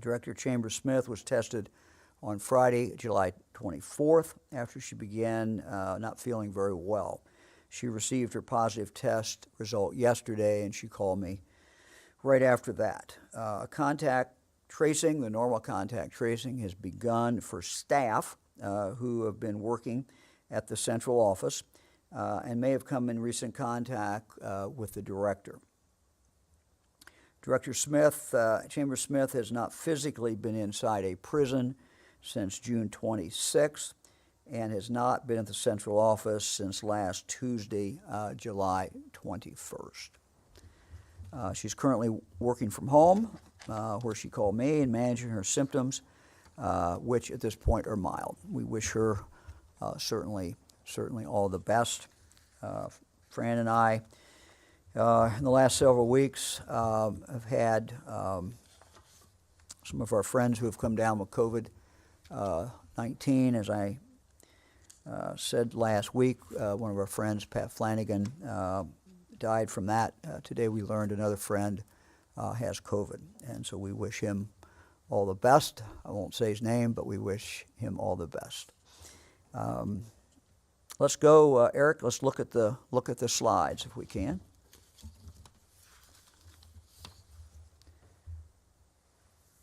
Director Chambers Smith was tested on Friday, July 24th, after she began not feeling very well. She received her positive test result yesterday, and she called me right after that. Contact tracing, the normal contact tracing, has begun for staff who have been working at the central office and may have come in recent contact with the director. Director Smith, Chambers Smith, has not physically been inside a prison since June 26th and has not been at the central office since last Tuesday, July 21st. She's currently working from home, where she called me, and managing her symptoms, which at this point are mild. We wish her certainly all the best. Fran and I, in the last several weeks, have had some of our friends who have come down with COVID-19. As I said last week, one of our friends, Pat Flanagan, died from that. Today we learned another friend has COVID, and so we wish him all the best. I won't say his name, but we wish him all the best. Let's go, Eric. Let's look at the slides if we can.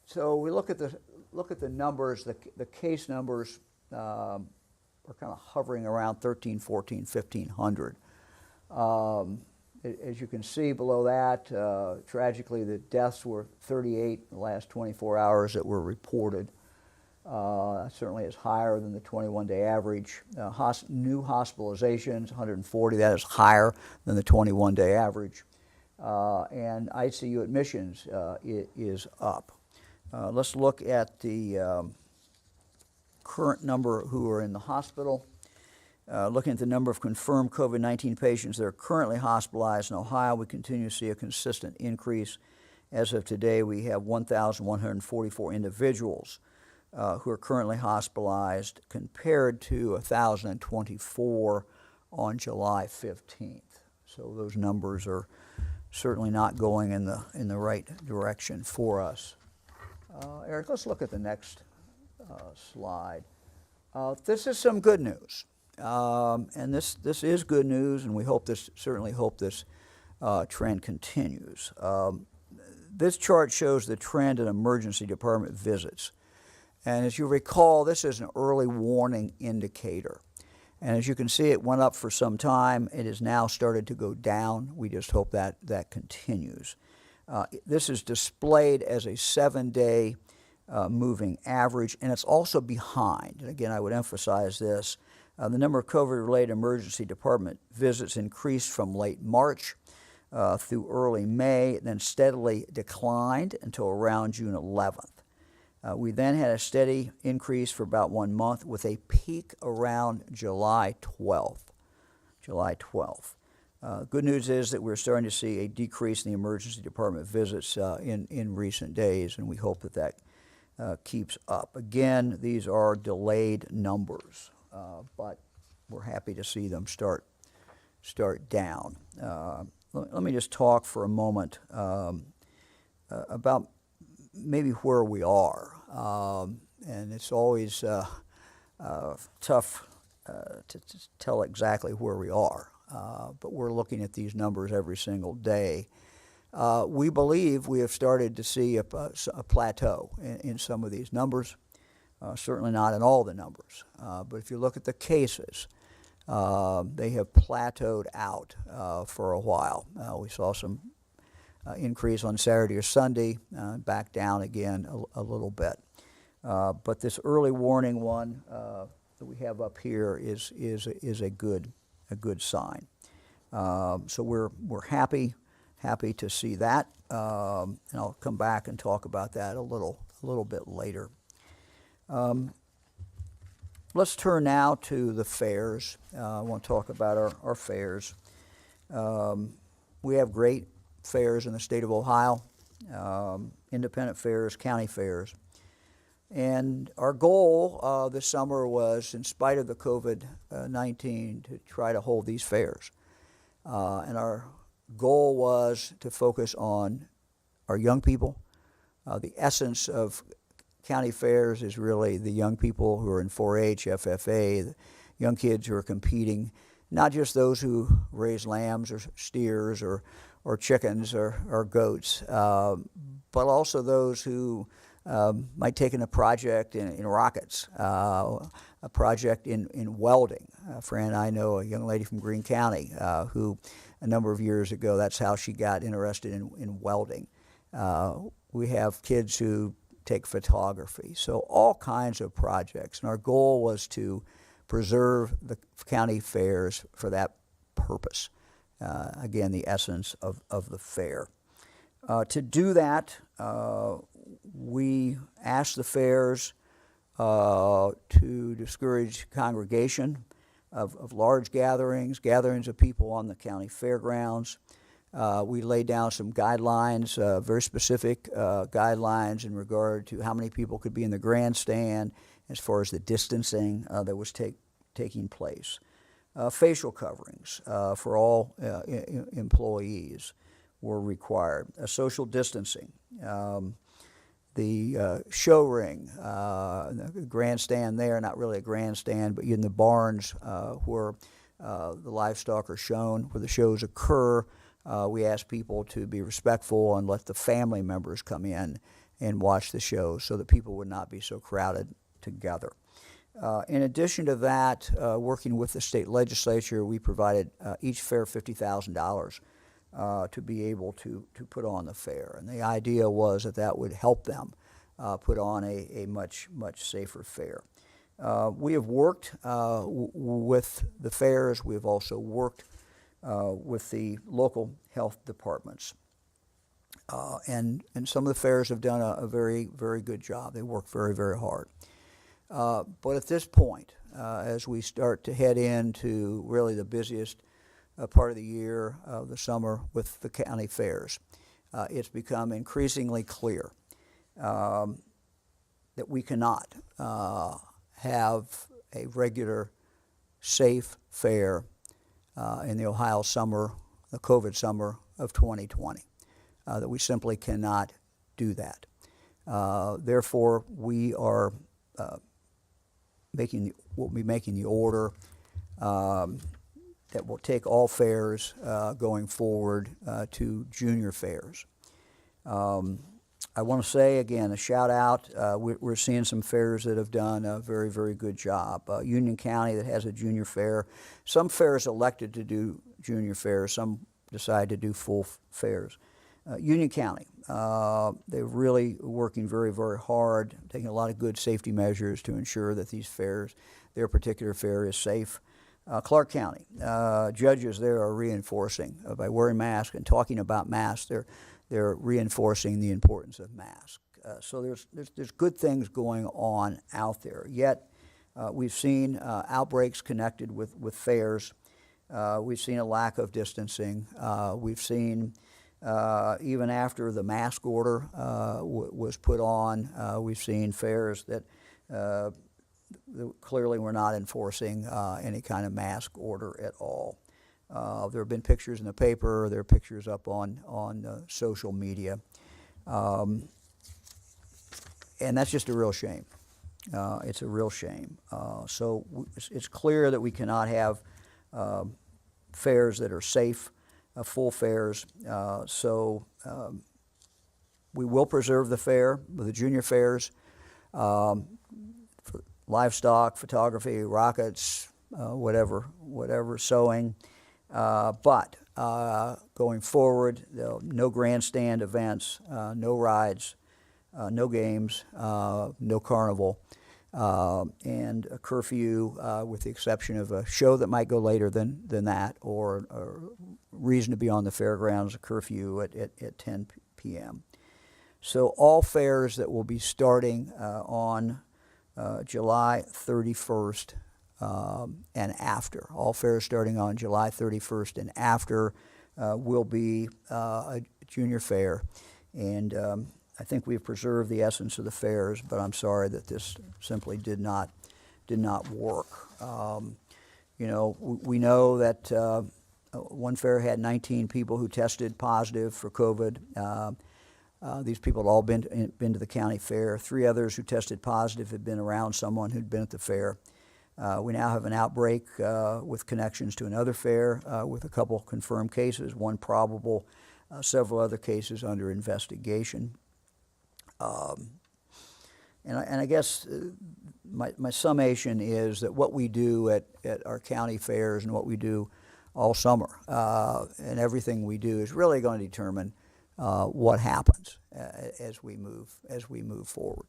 So we look at the numbers. The case numbers are kind of hovering around 13, 14, 1,500. As you can see below that, tragically, the deaths were 38 in the last 24 hours that were reported. Certainly is higher than the 21-day average. New hospitalizations, 140, that is higher than the 21-day average. And ICU admissions is up. Let's look at the current number who are in the hospital. Looking at the number of confirmed COVID-19 patients that are currently hospitalized in Ohio, we continue to see a consistent increase. As of today, we have 1,144 individuals who are currently hospitalized, compared to 1,024 on July 15th. So those numbers are certainly not going in the right direction for us. Eric, let's look at the next slide. This is some good news. And this is good news, and we certainly hope this trend continues. This chart shows the trend in emergency department visits. And as you recall, this is an early warning indicator. And as you can see, it went up for some time. It has now started to go down. We just hope that continues. This is displayed as a 7-day moving average, and it's also behind. And again, I would emphasize this. The number of COVID-related emergency department visits increased from late March through early May, then steadily declined until around June 11th. We then had a steady increase for about 1 month, with a peak around July 12th. Good news is that we're starting to see a decrease in the emergency department visits in recent days, and we hope that keeps up. Again, these are delayed numbers. But we're happy to see them start down. Let me just talk for a moment about maybe where we are. And it's always tough to tell exactly where we are. But we're looking at these numbers every single day. We believe we have started to see a plateau in some of these numbers. Certainly not in all the numbers, but if you look at the cases, they have plateaued out for a while. We saw some increase on Saturday or Sunday, back down again a little bit. But this early warning one that we have up here is a good sign. So we're happy to see that, and I'll come back and talk about that a little bit later. Let's turn now to the fairs. I want to talk about our fairs. We have great fairs in the state of Ohio, independent fairs, county fairs. And our goal this summer was, in spite of the COVID-19, to try to hold these fairs. And our goal was to focus on our young people, The essence of county fairs is really the young people who are in 4-H, FFA, the young kids who are competing, not just those who raise lambs or steers or chickens or goats, but also those who might take in a project in rockets, a project in welding. Fran and I know a young lady from Greene County who a number of years ago, that's how she got interested in welding. We have kids who take photography, so all kinds of projects. And our goal was to preserve the county fairs for that purpose. Again, the essence of the fair. To do that, we asked the fairs to discourage congregation of large gatherings of people on the county fairgrounds. We laid down some guidelines, very specific guidelines in regard to how many people could be in the grandstand as far as the distancing that was taking place. Facial coverings for all employees were required. Social distancing. The show ring, the grandstand there, not really a grandstand, but in the barns where the livestock are shown, where the shows occur, we ask people to be respectful and let the family members come in and watch the show so that people would not be so crowded together. In addition to that, working with the state legislature, we provided each fair $50,000 to be able to put on the fair. And the idea was that would help them put on a much safer fair. We have worked with the fairs. We have also worked with the local health departments. And some of the fairs have done a very good job. They work very hard. But at this point, as we start to head into really the busiest part of the year, the summer with the county fairs, it's become increasingly clear that we cannot have a regular, safe fair in the Ohio summer, the COVID summer of 2020, that we simply cannot do that. Therefore, we are we'll be making the order that will take all fairs going forward to junior fairs. I want to say again, a shout out. We're seeing some fairs that have done a very good job. Union County that has a junior fair. Some fairs elected to do junior fairs. Some decide to do full fairs. Union County, they're really working very hard, taking a lot of good safety measures to ensure that these fairs, their particular fair, is safe. Clark County, judges there are reinforcing by wearing masks and talking about masks. They're reinforcing the importance of masks. So there's good things going on out there. Yet we've seen outbreaks connected with fairs. We've seen a lack of distancing. We've seen even after the mask order was put on, we've seen fairs that clearly were not enforcing any kind of mask order at all. There have been pictures in the paper. There are pictures up on social media. And that's just a real shame. It's a real shame. So it's clear that we cannot have fairs that are safe, full fairs. So we will preserve the fair, the junior fairs, for livestock, photography, rockets, whatever, sewing. But going forward, no grandstand events, no rides, no games, no carnival, and a curfew with the exception of a show that might go later than that, or reason to be on the fairgrounds, a curfew at 10 p.m. So all fairs that will be starting on July 31st and after, all fairs starting on July 31st and after will be a junior fair. And I think we've preserved the essence of the fairs, but I'm sorry that this simply did not work. You know, we know that one fair had 19 people who tested positive for COVID. These people had all been to the county fair. 3 others who tested positive had been around someone who'd been at the fair. We now have an outbreak with connections to another fair with a couple confirmed cases, 1 probable, several other cases under investigation. And I guess my summation is that what we do at our county fairs and what we do all summer and everything we do is really going to determine what happens as we move forward.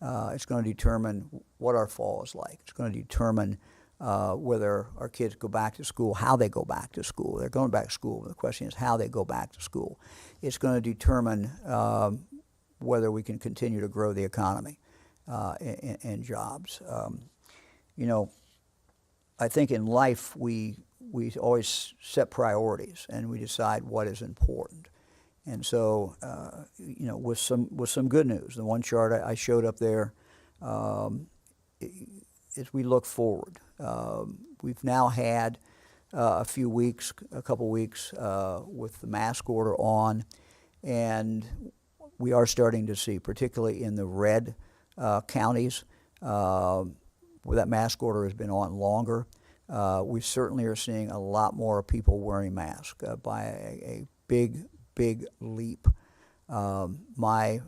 It's going to determine what our fall is like. It's going to determine whether our kids go back to school, how they go back to school. They're going back to school, but the question is how they go back to school. It's going to determine whether we can continue to grow the economy and jobs. You know, I think in life we always set priorities and we decide what is important. And so, you know, with some good news, the one chart I showed up there, as we look forward, we've now had a couple weeks with the mask order on, and we are starting to see, particularly in the red counties, where that mask order has been on longer, we certainly are seeing a lot more people wearing masks by a big leap. My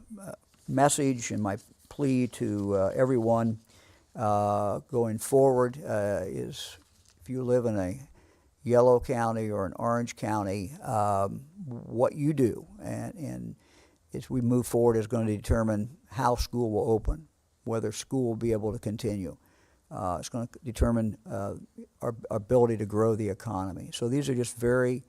message and my plea to everyone going forward is, if you live in a yellow county or an orange county, what you do and as we move forward is going to determine how school will open, whether school will be able to continue. It's going to determine our ability to grow the economy. So these are just very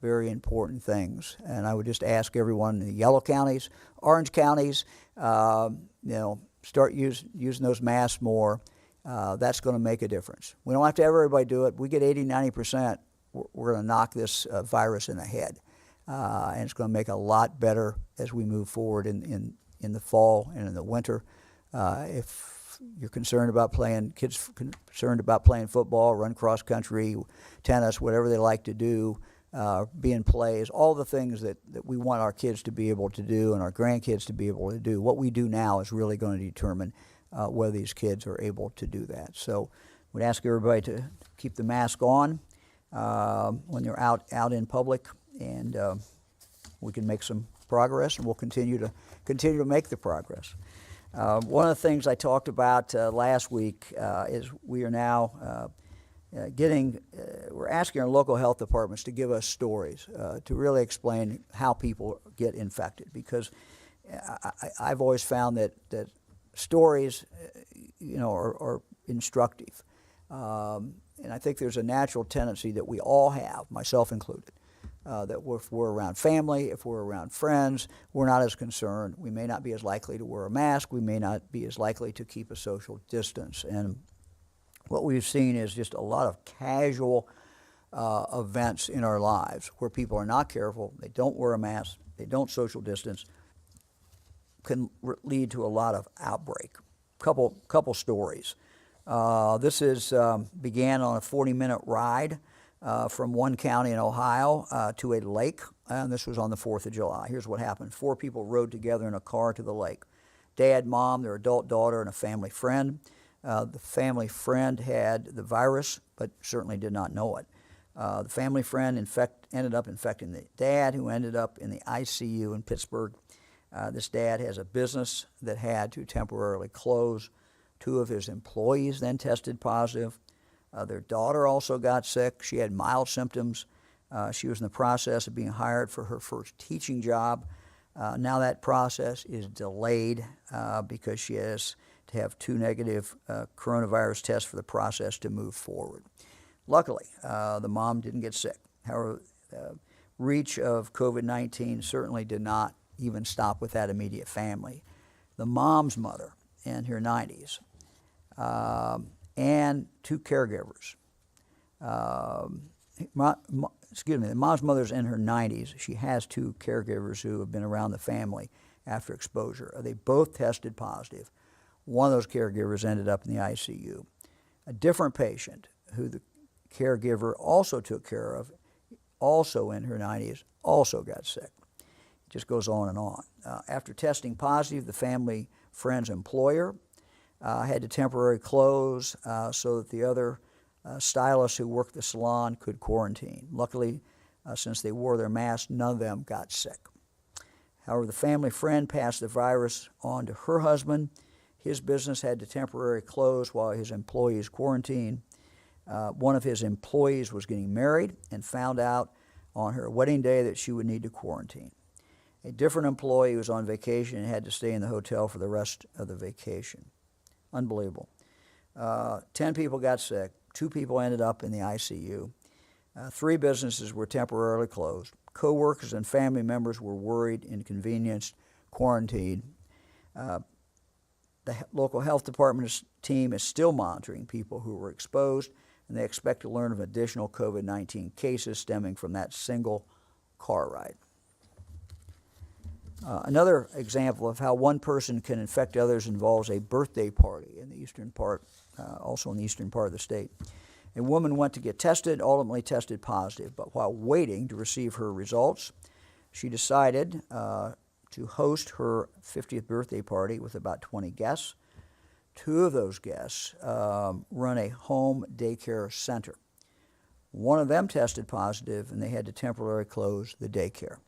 important things. And I would just ask everyone in the yellow counties, orange counties, you know, start using those masks more. That's going to make a difference. We don't have to have everybody do it. We get 80-90%, we're going to knock this virus in the head. And it's going to make a lot better as we move forward in the fall and in the winter. If you're concerned about kids concerned about playing football, run cross country, tennis, whatever they like to do, be in plays, all the things that we want our kids to be able to do and our grandkids to be able to do. What we do now is really going to determine whether these kids are able to do that. So we'd ask everybody to keep the mask on when they're out in public, and we can make some progress, and we'll continue to make the progress. One of the things I talked about last week is we are now we're asking our local health departments to give us stories to really explain how people get infected, because I've always found that stories, you know, are instructive, and I think there's a natural tendency that we all have, myself included, that if we're around family, if we're around friends, we're not as concerned. We may not be as likely to wear a mask. We may not be as likely to keep a social distance. And what we've seen is just a lot of casual events in our lives where people are not careful, they don't wear a mask, they don't social distance, can lead to a lot of outbreak. Couple stories. This began on a 40-minute ride from one county in Ohio to a lake, and this was on the 4th of July. Here's what happened. 4 people rode together in a car to the lake. Dad, mom, their adult daughter, and a family friend. The family friend had the virus, but certainly did not know it. The family friend ended up infecting the dad, who ended up in the ICU in Pittsburgh. This dad has a business that had to temporarily close. 2 of his employees then tested positive. Their daughter also got sick. She had mild symptoms. She was in the process of being hired for her first teaching job. Now that process is delayed because she has to have 2 negative coronavirus tests for the process to move forward. Luckily, the mom didn't get sick. However, the reach of COVID-19 certainly did not even stop with that immediate family. The mom's mother in her 90s and 2 caregivers. The mom's mother's in her 90s. She has 2 caregivers who have been around the family after exposure. They both tested positive. One of those caregivers ended up in the ICU. A different patient who the caregiver also took care of, also in her 90s, also got sick. Just goes on and on. After testing positive, the family friend's employer had to temporarily close so that the other stylists who worked the salon could quarantine. Luckily, since they wore their masks, none of them got sick. However, the family friend passed the virus on to her husband. His business had to temporarily close while his employees quarantined. One of his employees was getting married and found out on her wedding day that she would need to quarantine. A different employee was on vacation and had to stay in the hotel for the rest of the vacation. Unbelievable. 10 people got sick. 2 people ended up in the ICU. 3 businesses were temporarily closed. Co-workers and family members were worried, inconvenienced, quarantined. The local health department's team is still monitoring people who were exposed, and they expect to learn of additional COVID-19 cases stemming from that single car ride. Another example of how one person can infect others involves a birthday party in the eastern part, also in the eastern part of the state. A woman went to get tested, ultimately tested positive, but while waiting to receive her results, she decided to host her 50th birthday party with about 20 guests. 2 of those guests run a home daycare center. One of them tested positive, and they had to temporarily close the daycare.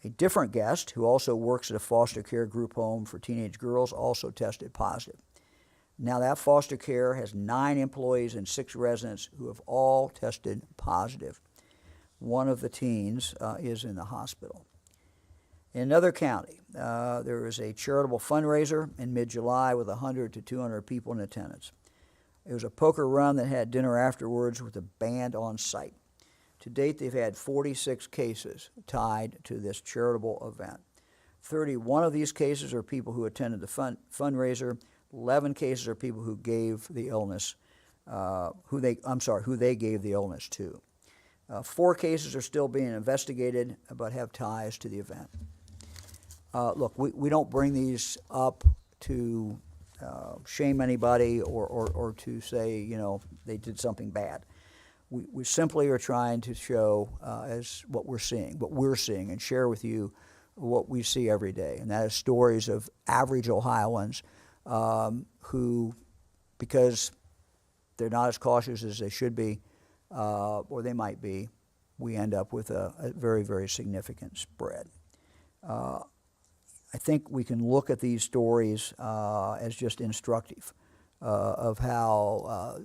A different guest, who also works at a foster care group home for teenage girls, also tested positive. Now that foster care has 9 employees and 6 residents who have all tested positive. One of the teens is in the hospital. In another county, there is a charitable fundraiser in mid-July with 100 to 200 people in attendance. It was a poker run that had dinner afterwards with a band on site. To date, they've had 46 cases tied to this charitable event. 31 of these cases are people who attended the fundraiser. 11 cases are people who gave the illness, who they gave the illness to. 4 cases are still being investigated, but have ties to the event. Look, we don't bring these up to shame anybody or to say, you know, they did something bad. We simply are trying to show as what we're seeing, and share with you what we see every day. And that is stories of average Ohioans who, because they're not as cautious as they should be, or they might be, we end up with a very, very significant spread. I think we can look at these stories as just instructive of how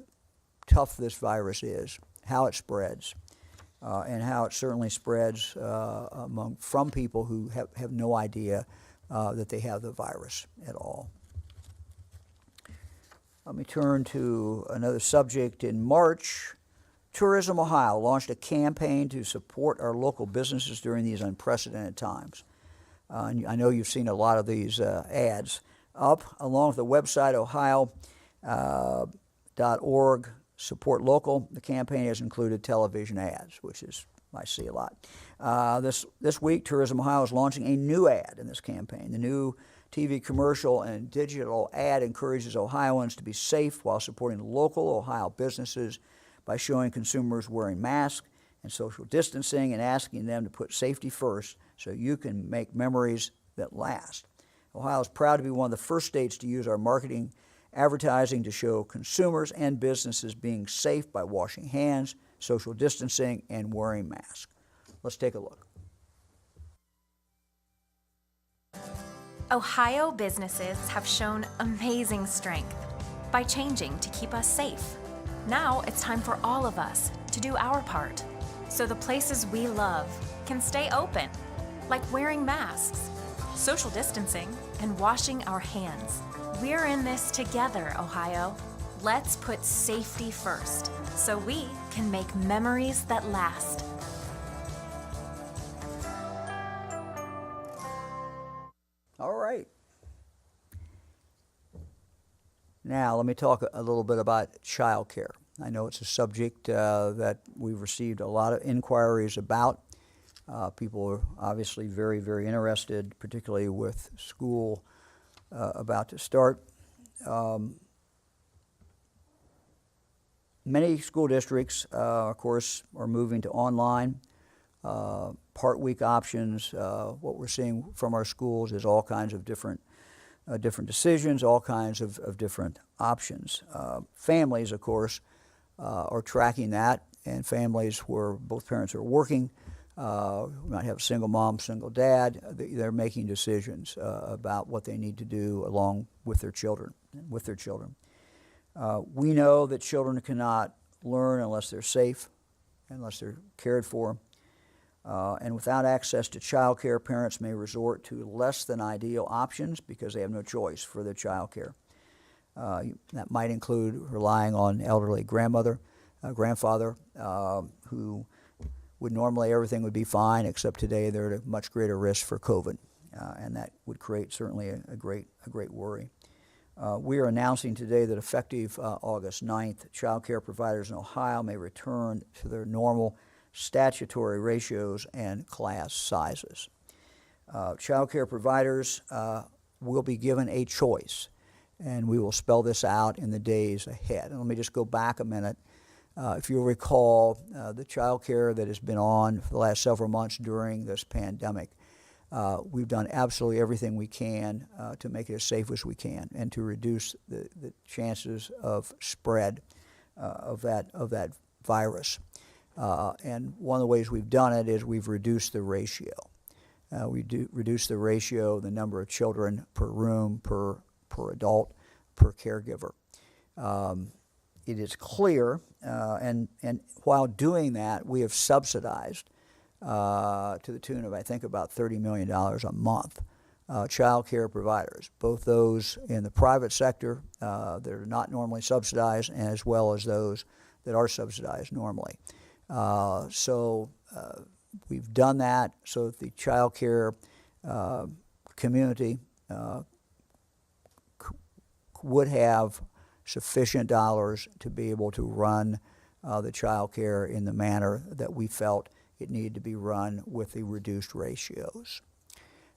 tough this virus is, how it spreads, and how it certainly spreads from people who have no idea that they have the virus at all. Let me turn to another subject. In March, Tourism Ohio launched a campaign to support our local businesses during these unprecedented times. I know you've seen a lot of these ads up, along with the website ohio.org support local. The campaign has included television ads, which is I see a lot. This week, Tourism Ohio is launching a new ad in this campaign. The new TV commercial and digital ad encourages Ohioans to be safe while supporting local Ohio businesses by showing consumers wearing masks and social distancing and asking them to put safety first so you can make memories that last. Ohio is proud to be one of the first states to use our marketing advertising to show consumers and businesses being safe by washing hands, social distancing, and wearing masks. Let's take a look. Ohio businesses have shown amazing strength by changing to keep us safe. Now it's time for all of us to do our part so the places we love can stay open, like wearing masks, social distancing, and washing our hands. We're in this together, Ohio. Let's put safety first so we can make memories that last. All right. Now, let me talk a little bit about child care. I know it's a subject that we've received a lot of inquiries about. People are obviously very, very interested, particularly with school about to start. Many school districts, of course, are moving to online. part week options. What we're seeing from our schools is all kinds of different decisions, all kinds of different options. Families, of course, are tracking that, and families where both parents are working, we might have a single mom, single dad, they're making decisions about what they need to do along with their children. We know that children cannot learn unless they're safe, unless they're cared for. And without access to child care, parents may resort to less than ideal options because they have no choice for their child care. That might include relying on elderly grandfather, who would normally everything would be fine, except today they're at a much greater risk for COVID, and that would create certainly a great worry. We are announcing today that effective August 9th, child care providers in Ohio may return to their normal statutory ratios and class sizes. Child care providers will be given a choice, and we will spell this out in the days ahead. And let me just go back a minute. If you'll recall, the child care that has been on for the last several months during this pandemic, we've done absolutely everything we can to make it as safe as we can and to reduce the chances of spread of that virus. And one of the ways we've done it is we've reduced the ratio. Reduce the ratio, the number of children per room, per adult, per caregiver. It is clear, and while doing that, we have subsidized to the tune of, I think, about $30 million a month, child care providers, both those in the private sector that are not normally subsidized, as well as those that are subsidized normally. So we've done that so that the child care community would have sufficient dollars to be able to run the child care in the manner that we felt it needed to be run with the reduced ratios.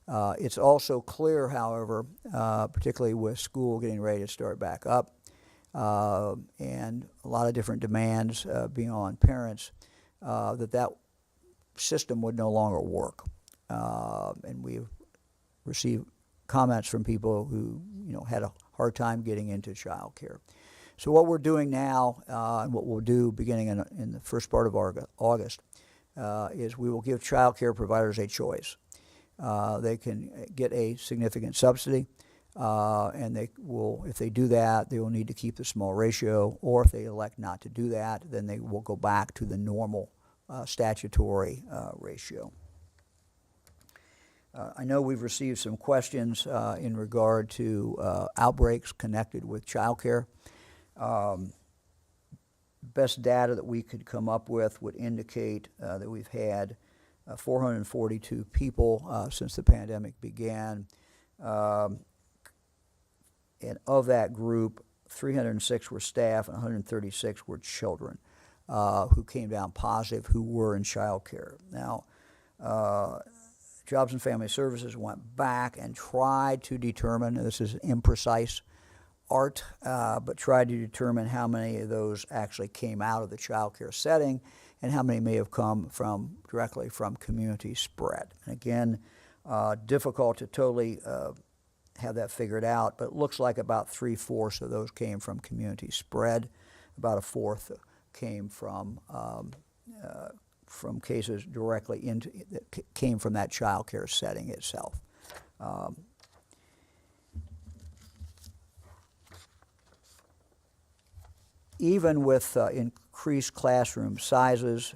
It's also clear, however, particularly with school getting ready to start back up, and a lot of different demands beyond parents, that system would no longer work. And we've received comments from people who had a hard time getting into child care. So what we're doing now, and what we'll do beginning in the first part of August, is we will give child care providers a choice. They can get a significant subsidy, and they will, if they do that, they will need to keep the small ratio, or if they elect not to do that, then they will go back to the normal statutory ratio. I know we've received some questions in regard to outbreaks connected with child care. Best data that we could come up with would indicate that we've had 442 people since the pandemic began. And of that group, 306 were staff and 136 were children who came down positive, who were in child care. Now, Jobs and Family Services went back and tried to determine, this is imprecise art, but tried to determine how many of those actually came out of the child care setting and how many may have come directly from community spread. And again, difficult to totally have that figured out, but it looks like about 3/4 of those came from community spread. About 1/4 came from cases directly that came from that child care setting itself. Even with increased classroom sizes,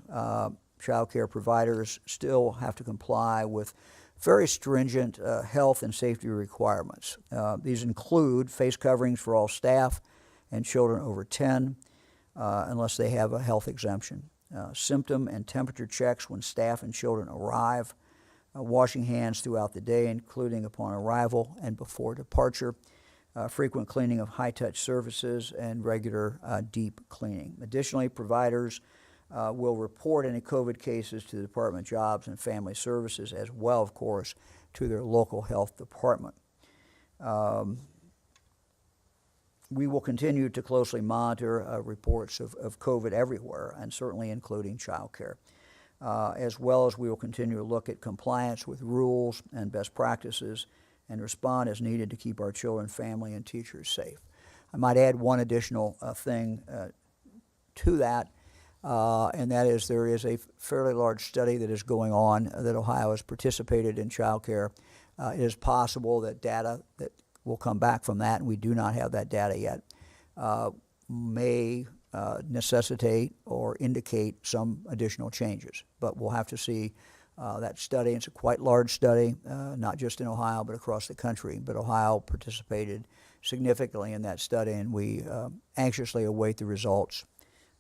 child care providers still have to comply with very stringent health and safety requirements. These include face coverings for all staff and children over 10, unless they have a health exemption. Symptom and temperature checks when staff and children arrive, washing hands throughout the day, including upon arrival and before departure, frequent cleaning of high-touch surfaces, and regular deep cleaning. Additionally, providers will report any COVID cases to the Department of Jobs and Family Services, as well, of course, to their local health department. We will continue to closely monitor reports of COVID everywhere, and certainly including child care. as well as we will continue to look at compliance with rules and best practices and respond as needed to keep our children, family, and teachers safe. I might add one additional thing to that, and that is there is a fairly large study that is going on that Ohio has participated in child care. It is possible that data that will come back from that, and we do not have that data yet, may necessitate or indicate some additional changes. But we'll have to see that study. It's a quite large study, not just in Ohio, but across the country. But Ohio participated significantly in that study, and we anxiously await the results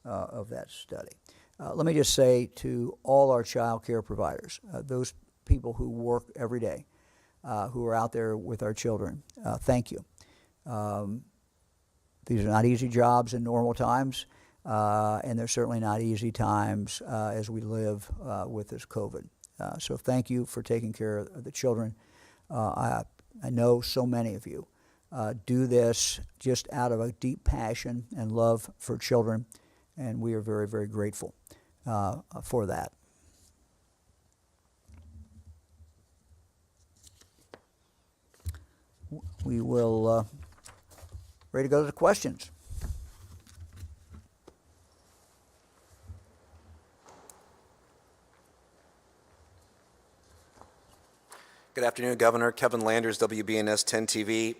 of that study. Let me just say to all our child care providers, those people who work every day, who are out there with our children, thank you. These are not easy jobs in normal times, and they're certainly not easy times as we live with this COVID. So thank you for taking care of the children. I know so many of you do this just out of a deep passion and love for children, and we are very, very grateful for that. We will ready to go to the questions. Good afternoon, Governor. Kevin Landers, WBNS 10 TV.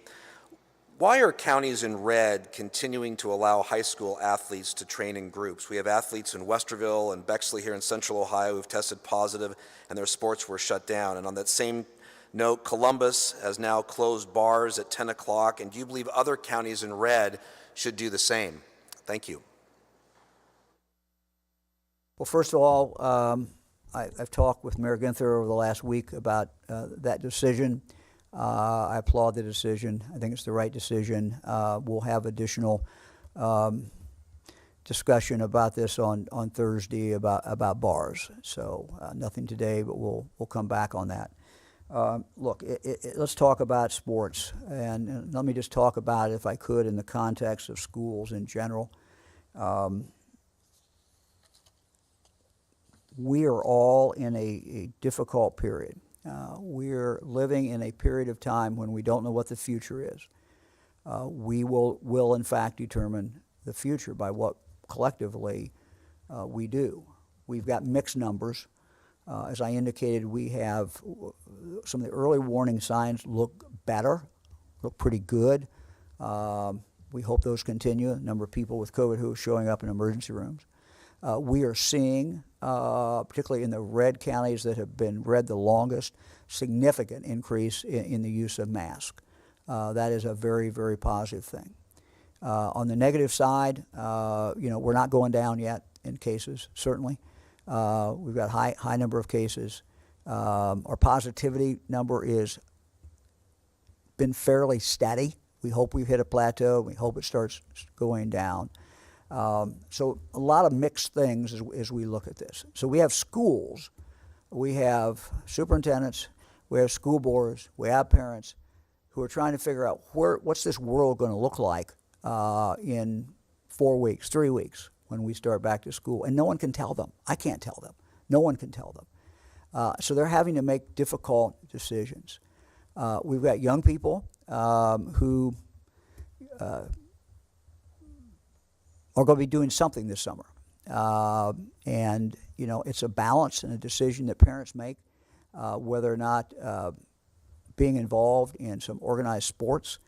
Why are counties in red continuing to allow high school athletes to train in groups? We have athletes in Westerville and Bexley here in Central Ohio who've tested positive and their sports were shut down. And on that same note, Columbus has now closed bars at 10 o'clock. And do you believe other counties in red should do the same? Thank you. Well, first of all, I've talked with Mayor Ginther over the last week about that decision. I applaud the decision. I think it's the right decision. We'll have additional discussion about this on Thursday about bars. So nothing today, but we'll come back on that. Look, let's talk about sports, and let me just talk about it, if I could, in the context of schools in general. We are all in a difficult period. We're living in a period of time when we don't know what the future is. We will in fact determine the future by what collectively we do. We've got mixed numbers. As I indicated, we have some of the early warning signs look better, look pretty good. We hope those continue. A number of people with COVID who are showing up in emergency rooms. We are seeing, particularly in the red counties that have been red the longest, significant increase in the use of masks. That is a very, very positive thing. On the negative side, we're not going down yet in cases, certainly. We've got high number of cases. Our positivity number is been fairly steady. We hope we've hit a plateau. We hope it starts going down. So a lot of mixed things as we look at this. So we have schools, we have superintendents, we have school boards, we have parents who are trying to figure out what's this world going to look like in 4 weeks, 3 weeks when we start back to school. And no one can tell them. I can't tell them. No one can tell them. So they're having to make difficult decisions. We've got young people who are going to be doing something this summer. And, it's a balance and a decision that parents make, whether or not being involved in some organized sports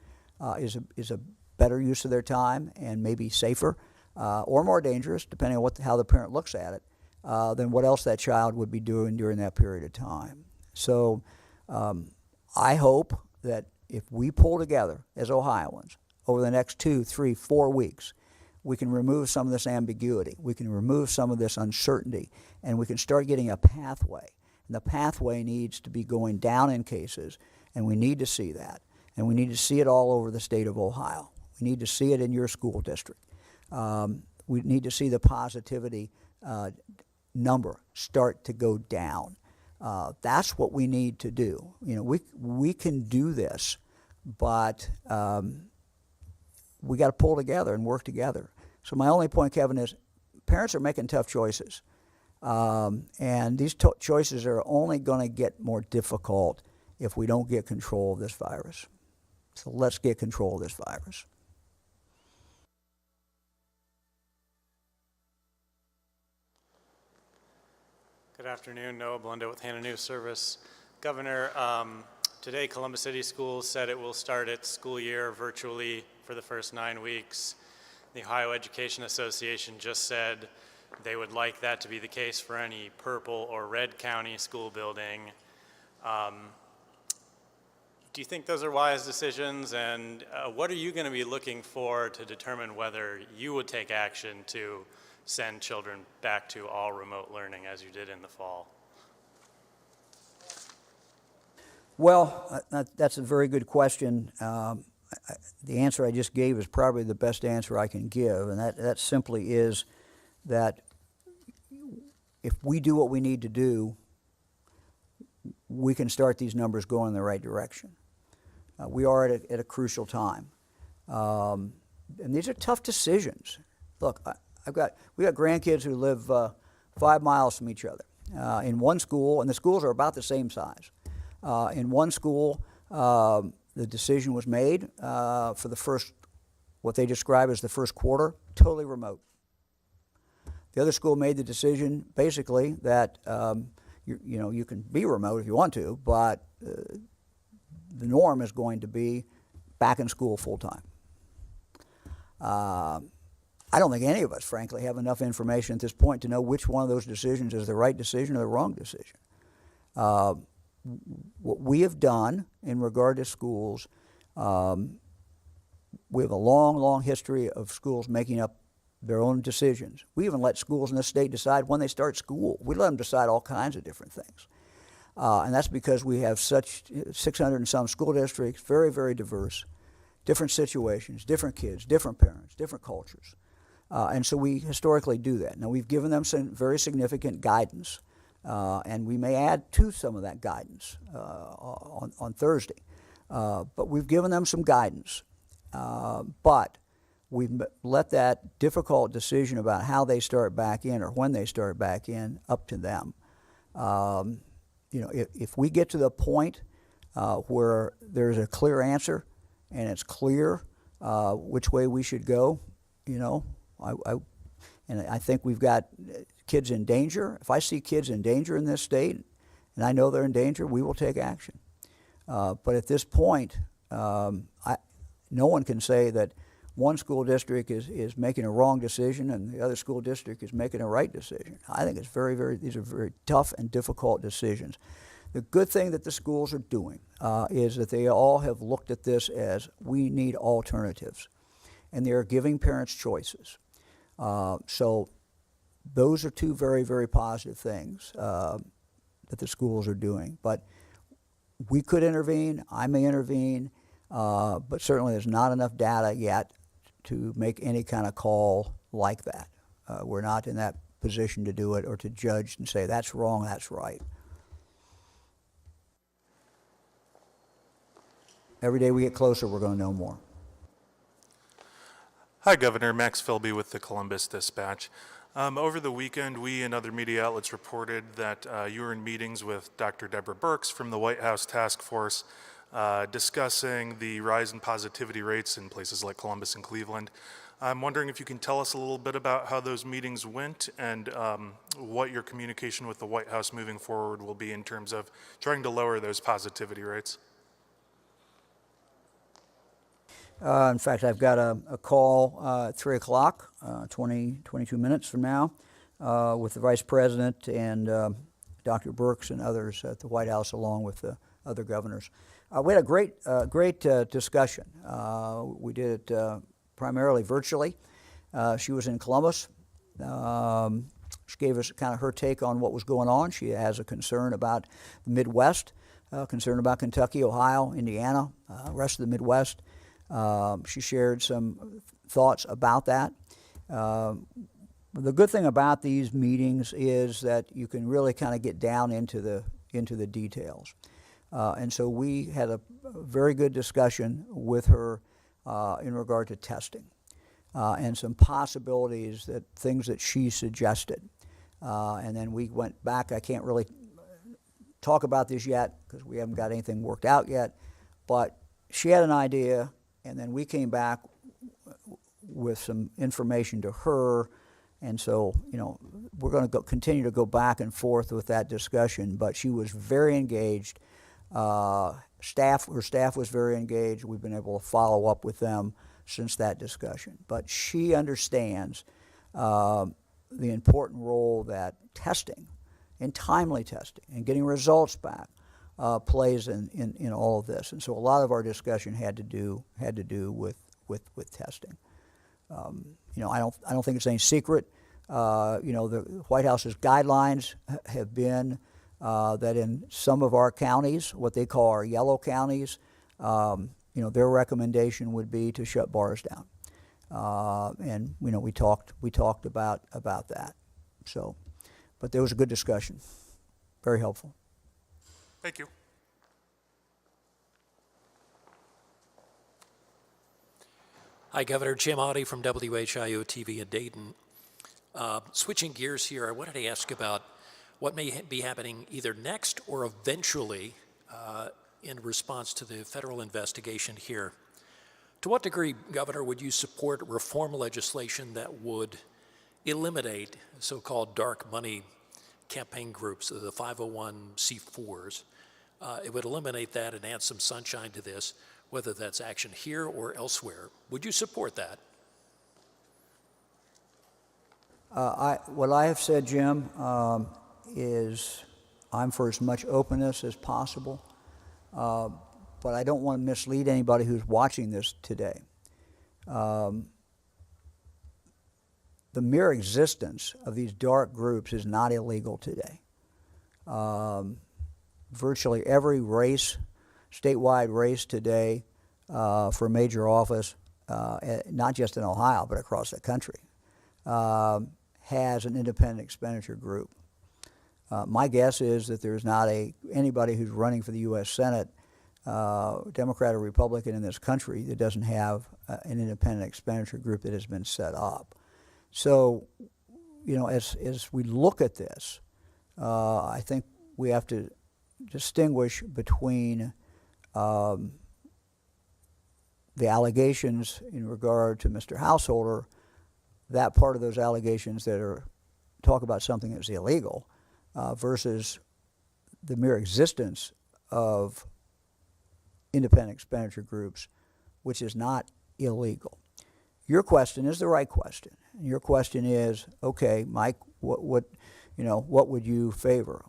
is a better use of their time and maybe safer or more dangerous, depending on how the parent looks at it, than what else that child would be doing during that period of time. So I hope that if we pull together as Ohioans over the next 2, 3, 4 weeks, we can remove some of this ambiguity, we can remove some of this uncertainty, and we can start getting a pathway. And the pathway needs to be going down in cases, and we need to see that. And we need to see it all over the state of Ohio. We need to see it in your school district. We need to see the positivity number start to go down. That's what we need to do. We can do this, but we got to pull together and work together. So my only point, Kevin, is parents are making tough choices. And these choices are only going to get more difficult if we don't get control of this virus. So let's get control of this virus. Good afternoon, Noah Blunda with Hannah News Service. Governor, today Columbus City Schools said it will start its school year virtually for the first 9 weeks. The Ohio Education Association just said they would like that to be the case for any purple or red county school building. Do you think those are wise decisions, and what are you going to be looking for to determine whether you would take action to send children back to all remote learning as you did in the fall? Well, that's a very good question. The answer I just gave is probably the best answer I can give, and that simply is that if we do what we need to do, we can start these numbers going in the right direction. We are at a crucial time. And these are tough decisions. Look, we got grandkids who live 5 miles from each other in one school, and the schools are about the same size. In one school, the decision was made for the first, what they describe as the first quarter, totally remote. The other school made the decision basically that you can be remote if you want to, but the norm is going to be back in school full time. I don't think any of us, frankly, have enough information at this point to know which one of those decisions is the right decision or the wrong decision. What we have done in regard to schools, we have a long, long history of schools making up their own decisions. We even let schools in this state decide when they start school. We let them decide all kinds of different things. And that's because we have such 600 and some school districts, very, very diverse, different situations, different kids, different parents, different cultures. And so we historically do that. Now, we've given them some very significant guidance, and we may add to some of that guidance on Thursday. But we've given them some guidance. But we've let that difficult decision about how they start back in or when they start back in up to them. If we get to the point where there's a clear answer and it's clear which way we should go, I think we've got kids in danger. If I see kids in danger in this state, and I know they're in danger, we will take action. But at this point, no one can say that one school district is making a wrong decision and the other school district is making a right decision. I think it's these are very tough and difficult decisions. The good thing that the schools are doing is that they all have looked at this as we need alternatives, and they are giving parents choices. So those are two very, very positive things that the schools are doing. But we could intervene, I may intervene, but certainly there's not enough data yet to make any kind of call like that. We're not in that position to do it or to judge and say that's wrong, that's right. Every day we get closer, we're going to know more. Hi, Governor. Max Philby with the Columbus Dispatch. Over the weekend, we and other media outlets reported that you were in meetings with Dr. Deborah Birx from the White House Task Force discussing the rise in positivity rates in places like Columbus and Cleveland. I'm wondering if you can tell us a little bit about how those meetings went and what your communication with the White House moving forward will be in terms of trying to lower those positivity rates. In fact, I've got a call at 3 o'clock, 22 minutes from now, with the Vice President and Dr. Birx and others at the White House, along with the other governors. We had a great discussion. We did it primarily virtually. She was in Columbus. She gave us kind of her take on what was going on. She has a concern about the Midwest, concern about Kentucky, Ohio, Indiana, rest of the Midwest. She shared some thoughts about that. The good thing about these meetings is that you can really kind of get down into the details. And so we had a very good discussion with her in regard to testing and some possibilities, things that she suggested. And then we went back. I can't really talk about this yet because we haven't got anything worked out yet, but she had an idea, and then we came back with some information to her, and so, you know, we're going to continue to go back and forth with that discussion, but she was very engaged. Her staff was very engaged. We've been able to follow up with them since that discussion, but she understands the important role that testing and timely testing and getting results back plays in all of this. And so a lot of our discussion had to do with testing. You know, I don't think it's any secret. You know, the White House's guidelines have been that in some of our counties, what they call our yellow counties, you know, their recommendation would be to shut bars down. And you know, we talked about that. So, but there was a good discussion, very helpful. Thank you. Hi, Governor. Jim Audi from WHIO TV in Dayton. Switching gears here, I wanted to ask about what may be happening either next or eventually in response to the federal investigation here. To what degree, Governor, would you support reform legislation that would eliminate so-called dark money campaign groups, the 501c4s? It would eliminate that and add some sunshine to this, whether that's action here or elsewhere. Would you support that? What I have said, Jim, is I'm for as much openness as possible, but I don't want to mislead anybody who's watching this today. The mere existence of these dark groups is not illegal today. Virtually every race, statewide race today for a major office, not just in Ohio, but across the country, has an independent expenditure group. My guess is that there's not anybody who's running for the U.S. Senate, Democrat or Republican in this country, that doesn't have an independent expenditure group that has been set up. So, you know, as we look at this, I think we have to distinguish between the allegations in regard to Mr. Householder, that part of those allegations that talk about something that's illegal, versus the mere existence of independent expenditure groups, which is not illegal. Your question is the right question. Your question is, okay, Mike, what would you favor?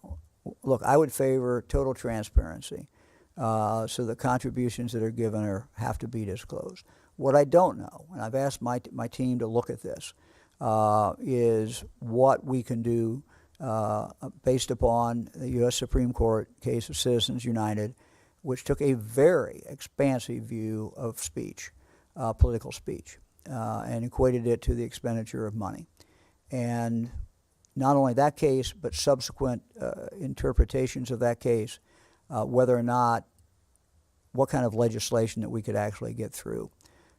Look, I would favor total transparency, so the contributions that are given have to be disclosed. What I don't know, and I've asked my team to look at this, is what we can do based upon the U.S. Supreme Court case of Citizens United, which took a very expansive view of speech, political speech, and equated it to the expenditure of money. And not only that case, but subsequent interpretations of that case, whether or not, what kind of legislation that we could actually get through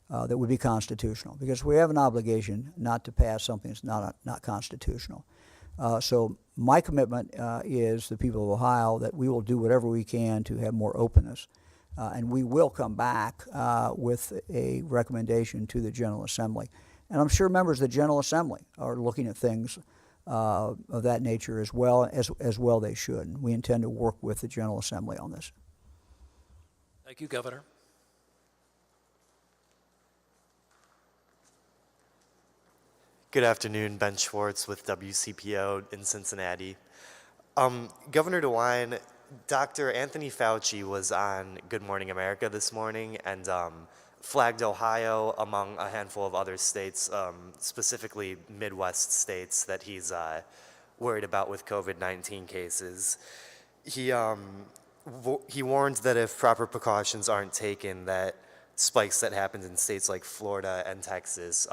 that would be constitutional, because we have an obligation not to pass something that's not constitutional. So my commitment is the people of Ohio that we will do whatever we can to have more openness, and we will come back with a recommendation to the General Assembly. And I'm sure members of the General Assembly are looking at things of that nature as well they should. And we intend to work with the General Assembly on this. Thank you, Governor. Good afternoon, Ben Schwartz with WCPO in Cincinnati. Governor DeWine, Dr. Anthony Fauci was on Good Morning America this morning and flagged Ohio among a handful of other states, specifically Midwest states that he's worried about with COVID-19 cases. He warned that if proper precautions aren't taken, that spikes that happened in states like Florida and Texas,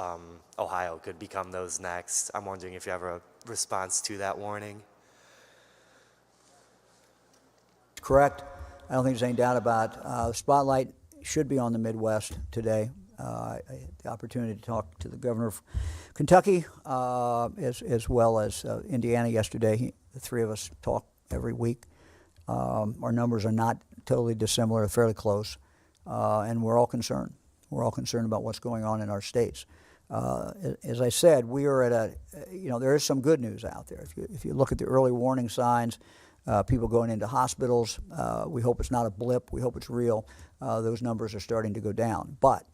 Ohio could become those next. I'm wondering if you have a response to that warning. Correct. I don't think there's any doubt about it. The spotlight should be on the Midwest today. I had the opportunity to talk to the governor of Kentucky as well as Indiana yesterday. The three of us talk every week. Our numbers are not totally dissimilar, fairly close, and we're all concerned. We're all concerned about what's going on in our states. As I said, we are at a, there is some good news out there. If you look at the early warning signs, people going into hospitals, we hope it's not a blip, we hope it's real. Those numbers are starting to go down. But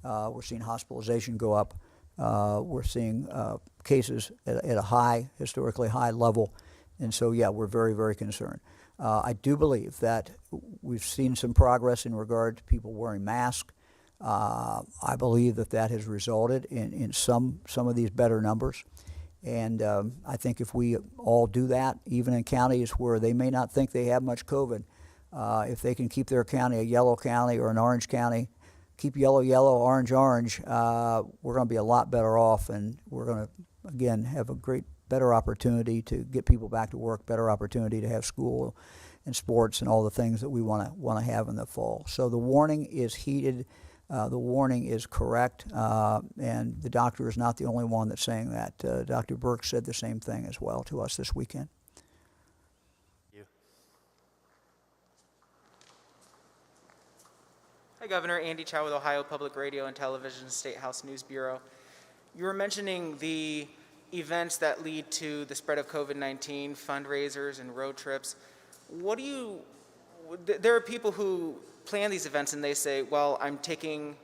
we're seeing hospitalization go up. We're seeing cases at a high, historically high level. And so, yeah, we're very, very concerned. I do believe that we've seen some progress in regard to people wearing masks. I believe that has resulted in some of these better numbers. And I think if we all do that, even in counties where they may not think they have much COVID, if they can keep their county a yellow county or an orange county, keep yellow, yellow, orange, orange, we're going to be a lot better off, and we're going to, again, have a better opportunity to get people back to work, better opportunity to have school and sports and all the things that we want to have in the fall. So the warning is heeded. The warning is correct, and the doctor is not the only one that's saying that. Dr. Burke said the same thing as well to us this weekend. You. Hi, Governor. Andy Chow with Ohio Public Radio and Television State House News Bureau. You were mentioning the events that lead to the spread of COVID-19, fundraisers and road trips. There are people who plan these events and they say, well, I'm taking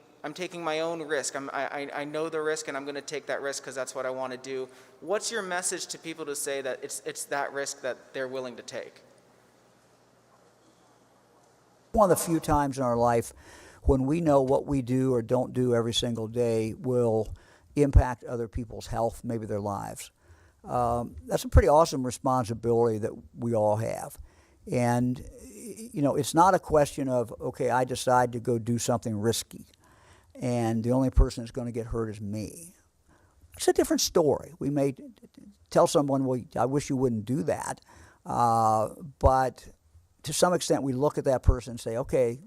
my own risk. I know the risk and I'm going to take that risk because that's what I want to do. What's your message to people to say that it's that risk that they're willing to take? One of the few times in our life when we know what we do or don't do every single day will impact other people's health, maybe their lives. That's a pretty awesome responsibility that we all have. And, it's not a question of, okay, I decide to go do something risky, and the only person that's going to get hurt is me. It's a different story. We may tell someone, well, I wish you wouldn't do that. But to some extent, we look at that person and say, okay,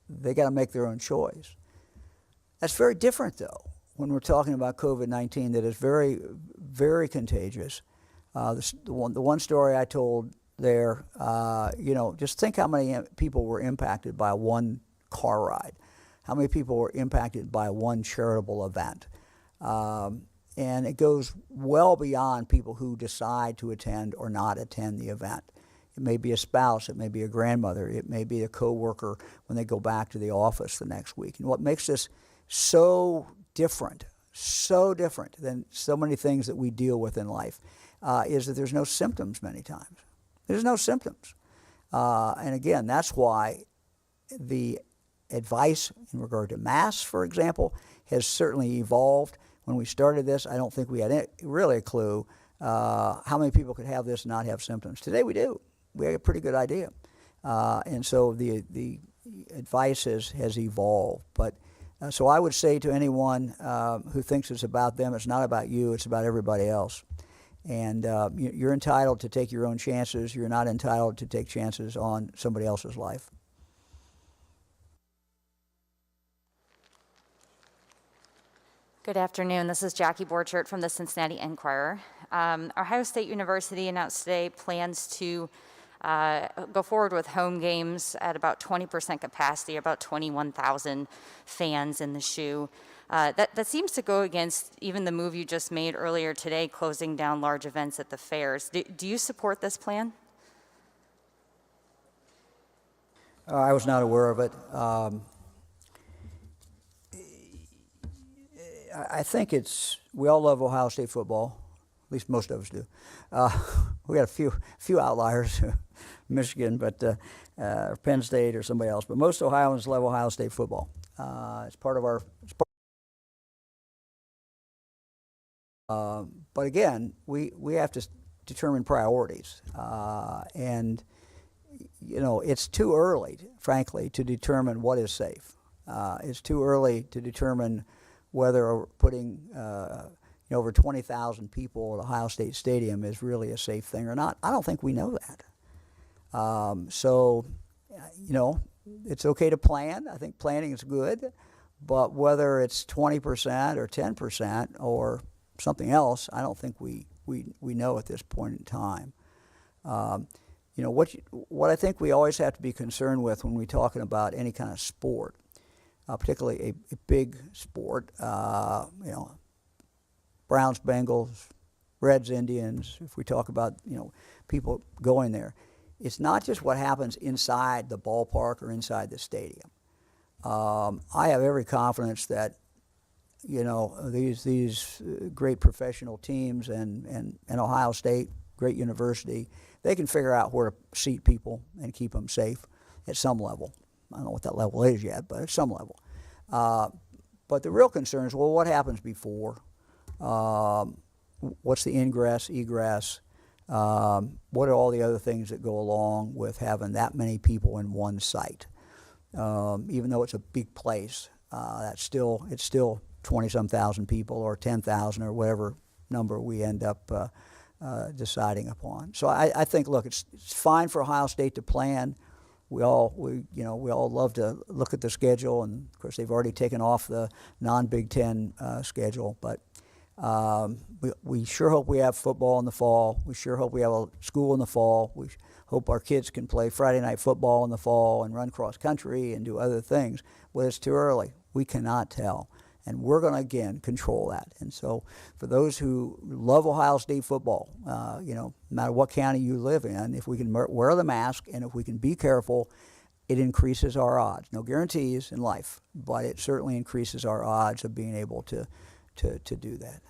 they got to make their own choice. That's very different, though, when we're talking about COVID-19 that is very, very contagious. The one story I told there, just think how many people were impacted by one car ride, how many people were impacted by one charitable event. And it goes well beyond people who decide to attend or not attend the event. It may be a spouse, it may be a grandmother, it may be a coworker when they go back to the office the next week. And what makes this so different than so many things that we deal with in life is that there's no symptoms many times. There's no symptoms. And again, that's why the advice in regard to masks, for example, has certainly evolved. When we started this, I don't think we had really a clue how many people could have this and not have symptoms. Today we do. We have a pretty good idea. And so the advice has evolved. But so I would say to anyone who thinks it's about them, it's not about you, it's about everybody else. And you're entitled to take your own chances. You're not entitled to take chances on somebody else's life. Good afternoon. This is Jackie Borchert from the Cincinnati Enquirer. Ohio State University announced today plans to go forward with home games at about 20% capacity, about 21,000 fans in the shoe. That seems to go against even the move you just made earlier today, closing down large events at the fairs. Do you support this plan? I was not aware of it. I think we all love Ohio State football, at least most of us do. We got a few outliers, Michigan, but or Penn State or somebody else. But most Ohioans love Ohio State football. It's part of our. But again, we have to determine priorities, and it's too early, frankly, to determine what is safe. It's too early to determine whether putting over 20,000 people at Ohio State Stadium is really a safe thing or not. I don't think we know that. So, it's okay to plan. I think planning is good, But whether it's 20% or 10% or something else, I don't think we know at this point in time. You know, what I think we always have to be concerned with when we're talking about any kind of sport, particularly a big sport, you know, Browns, Bengals, Reds, Indians, if we talk about, you know, people going there, it's not just what happens inside the ballpark or inside the stadium. I have every confidence that, you know, these great professional teams and Ohio State, great university, they can figure out where to seat people and keep them safe at some level. I don't know what that level is yet, but at some level. But the real concern is, well, what happens before? What's the ingress, egress? What are all the other things that go along with having that many people in one site? Even though it's a big place, it's still 20-some thousand people or 10,000 or whatever number we end up deciding upon. So I think, look, it's fine for Ohio State to plan. We all love to look at the schedule, and of course they've already taken off the non-Big Ten schedule. But we sure hope we have football in the fall. We sure hope we have a school in the fall. We hope our kids can play Friday night football in the fall and run cross country and do other things. But it's too early. We cannot tell. And we're going to, again, control that. And so for those who love Ohio State football, you know, no matter what county you live in, if we can wear the mask and if we can be careful, it increases our odds. No guarantees in life, but it certainly increases our odds of being able to do that.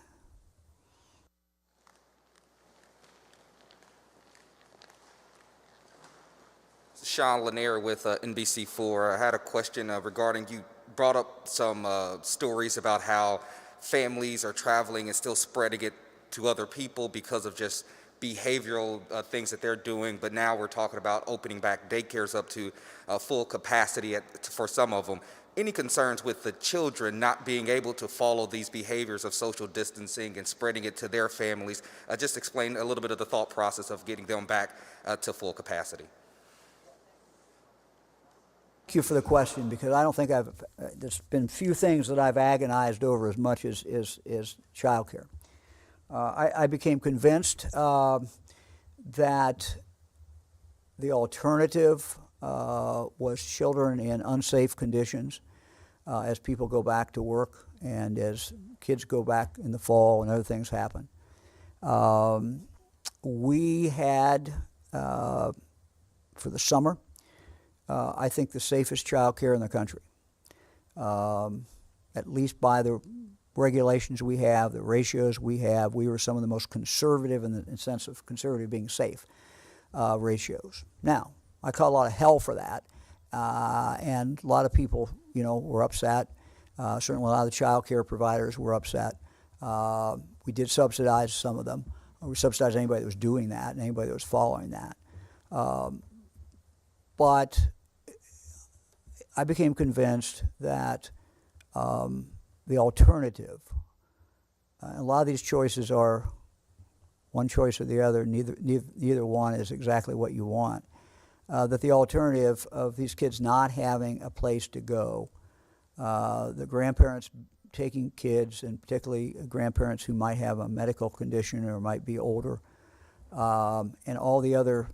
Sean Lanier with NBC4. I had a question regarding, you brought up some stories about how families are traveling and still spreading it to other people because of just behavioral things that they're doing, but now we're talking about opening back daycares up to full capacity for some of them. Any concerns with the children not being able to follow these behaviors of social distancing and spreading it to their families? Just explain a little bit of the thought process of getting them back to full capacity. Thank you for the question, because I don't think there's been few things that I've agonized over as much as child care. I became convinced that the alternative was children in unsafe conditions as people go back to work and as kids go back in the fall and other things happen. We had, for the summer, I think the safest child care in the country, at least by the regulations we have, the ratios we have. We were some of the most conservative, in the sense of conservative being safe, ratios. Now, I caught a lot of hell for that, and a lot of people, you know, were upset. Certainly a lot of the child care providers were upset. We did subsidize some of them. We subsidized anybody that was doing that and anybody that was following that. But I became convinced that the alternative, a lot of these choices are one choice or the other, neither one is exactly what you want, that the alternative of these kids not having a place to go, the grandparents taking kids, and particularly grandparents who might have a medical condition or might be older, and all the other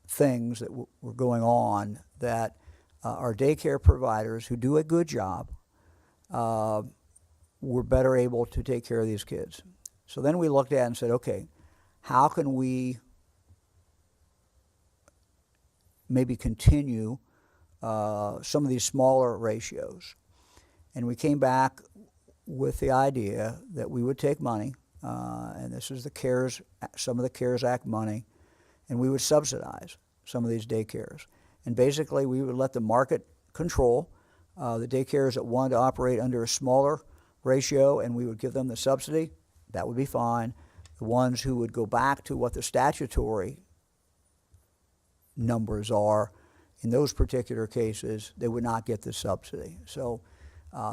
things that were going on, that our daycare providers, who do a good job, were better able to take care of these kids. So then we looked at it and said, okay, how can we maybe continue some of these smaller ratios? And we came back with the idea that we would take money, and this is some of the CARES Act money, and we would subsidize some of these daycares. And basically, we would let the market control the daycares that wanted to operate under a smaller ratio, and we would give them the subsidy. That would be fine. The ones who would go back to what the statutory numbers are, in those particular cases, they would not get the subsidy. So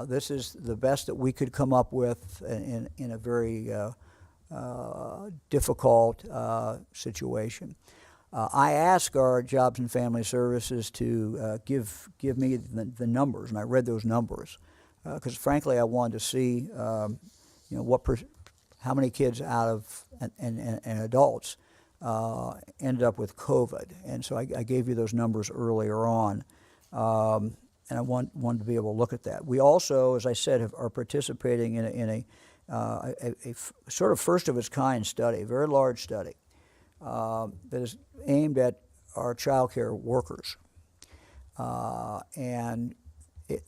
this is the best that we could come up with in a very difficult situation. I asked our Jobs and Family Services to give me the numbers, and I read those numbers because frankly, I wanted to see, how many kids out of and adults ended up with COVID, and so I gave you those numbers earlier on, and I wanted to be able to look at that. We also, as I said, are participating in a sort of first of its kind study, a very large study that is aimed at our child care workers, and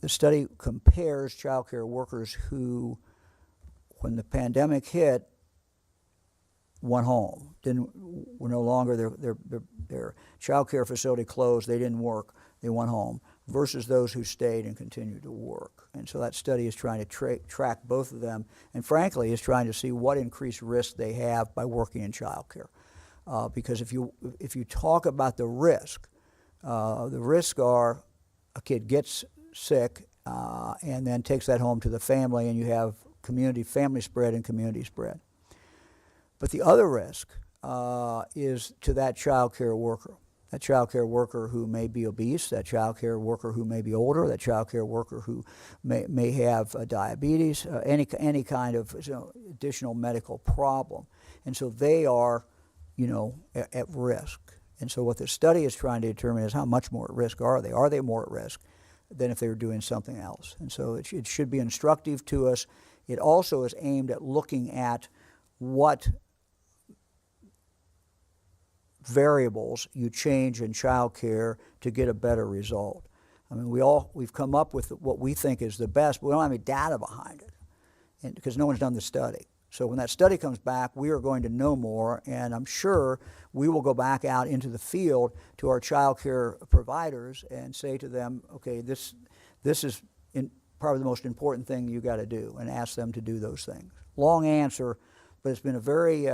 the study compares child care workers who, when the pandemic hit, went home. Were no longer their child care facility closed. They didn't work. They went home. Versus those who stayed and continued to work. And so that study is trying to track both of them, and frankly, is trying to see what increased risk they have by working in child care. Because if you talk about the risks are a kid gets sick and then takes that home to the family, and you have family spread and community spread. But the other risk is to that child care worker. That child care worker who may be obese, that child care worker who may be older, that child care worker who may have diabetes, any kind of additional medical problem. And so they are, at risk. And so what the study is trying to determine is how much more at risk are they? Are they more at risk than if they were doing something else? And so it should be instructive to us. It also is aimed at looking at what variables you change in child care to get a better result. I mean, we've come up with what we think is the best, but we don't have any data behind it, because no one's done the study. So when that study comes back, we are going to know more, and I'm sure we will go back out into the field to our child care providers and say to them, okay, this is probably the most important thing you got to do, and ask them to do those things. Long answer, but it's been a very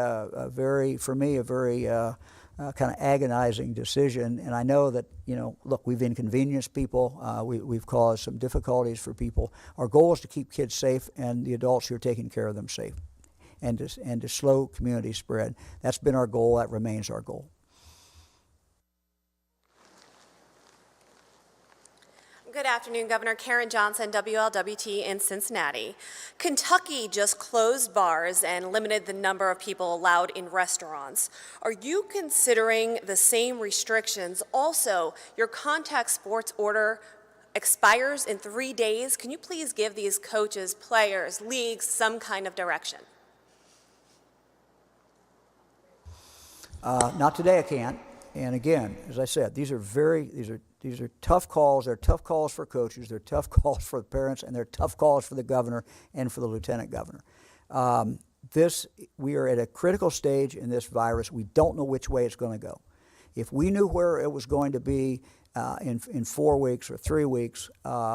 kind of agonizing decision, and I know that, look, we've inconvenienced people, we've caused some difficulties for people. Our goal is to keep kids safe and the adults who are taking care of them safe, and to slow community spread. That's been our goal, that remains our goal. Good afternoon, Governor. Karen Johnson, WLWT in Cincinnati. Kentucky just closed bars and limited the number of people allowed in restaurants. Are you considering the same restrictions? Also, your contact sports order expires in 3 days. Can you please give these coaches, players, leagues some kind of direction? Not today, I can't. And again, as I said, these are tough calls. They're tough calls for coaches. They're tough calls for the parents, and they're tough calls for the governor and for the lieutenant governor. We are at a critical stage in this virus. We don't know which way it's going to go. If we knew where it was going to be in 4 weeks or 3 weeks,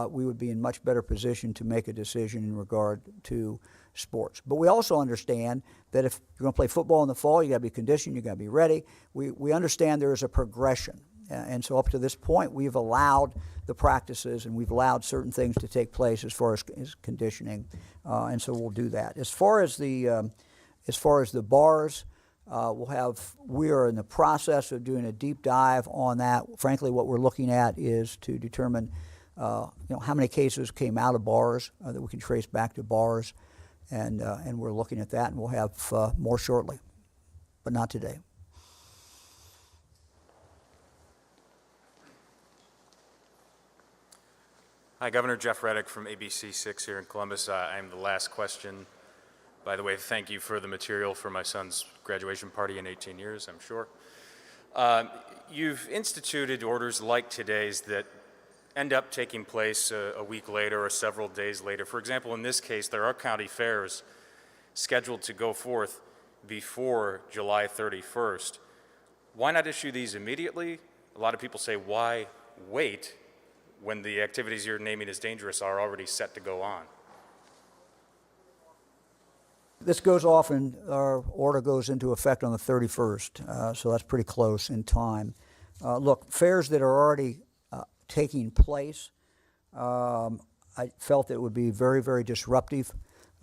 we would be in much better position to make a decision in regard to sports. But we also understand that if you're going to play football in the fall, you got to be conditioned, you got to be ready. We understand there is a progression. And so up to this point, we've allowed the practices and we've allowed certain things to take place as far as conditioning, and so we'll do that. As far as the bars, we are in the process of doing a deep dive on that. Frankly, what we're looking at is to determine how many cases came out of bars that we can trace back to bars, and we're looking at that, and we'll have more shortly, but not today. Hi, Governor Jeff Reddick from ABC 6 here in Columbus. I am the last question. By the way, thank you for the material for my son's graduation party in 18 years, I'm sure. You've instituted orders like today's that end up taking place a week later or several days later. For example, in this case, there are county fairs scheduled to go forth before July 31st. Why not issue these immediately? A lot of people say, why wait when the activities you're naming as dangerous are already set to go on? This goes off, and our order goes into effect on the 31st, so that's pretty close in time. Look, fairs that are already taking place, I felt it would be very, very disruptive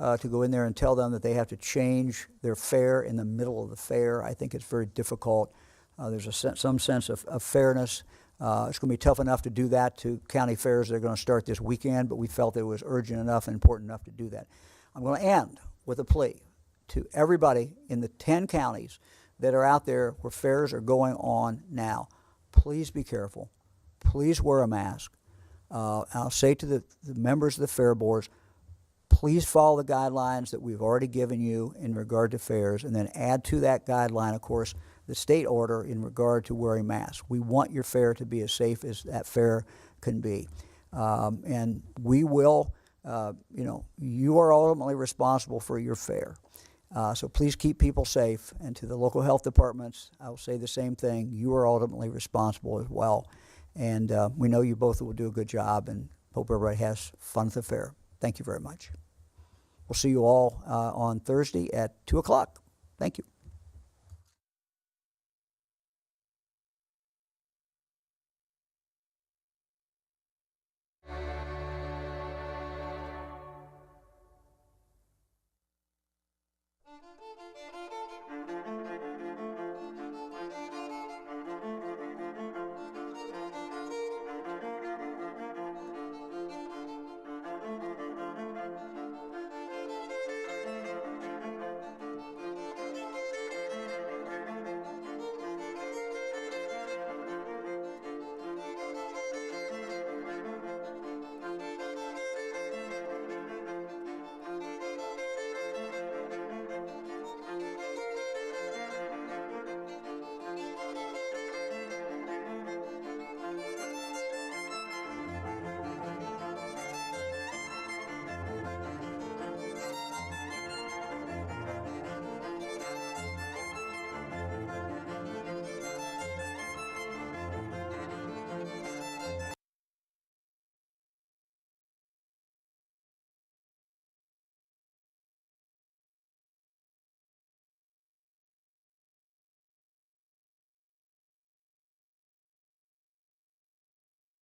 to go in there and tell them that they have to change their fair in the middle of the fair. I think it's very difficult. There's some sense of fairness It's going to be tough enough to do that to county fairs that are going to start this weekend, but we felt it was urgent enough and important enough to do that. I'm going to end with a plea to everybody in the 10 counties that are out there where fairs are going on now. Please be careful. Please wear a mask. I'll say to the members of the fair boards, please follow the guidelines that we've already given you in regard to fairs, and then add to that guideline, of course, the state order in regard to wearing masks. We want your fair to be as safe as that fair can be. And we will, you are ultimately responsible for your fair. So please keep people safe. And to the local health departments, I will say the same thing. You are ultimately responsible as well. And we know you both will do a good job, and hope everybody has fun at the fair. Thank you very much. We'll see you all on Thursday at 2 o'clock. Thank you.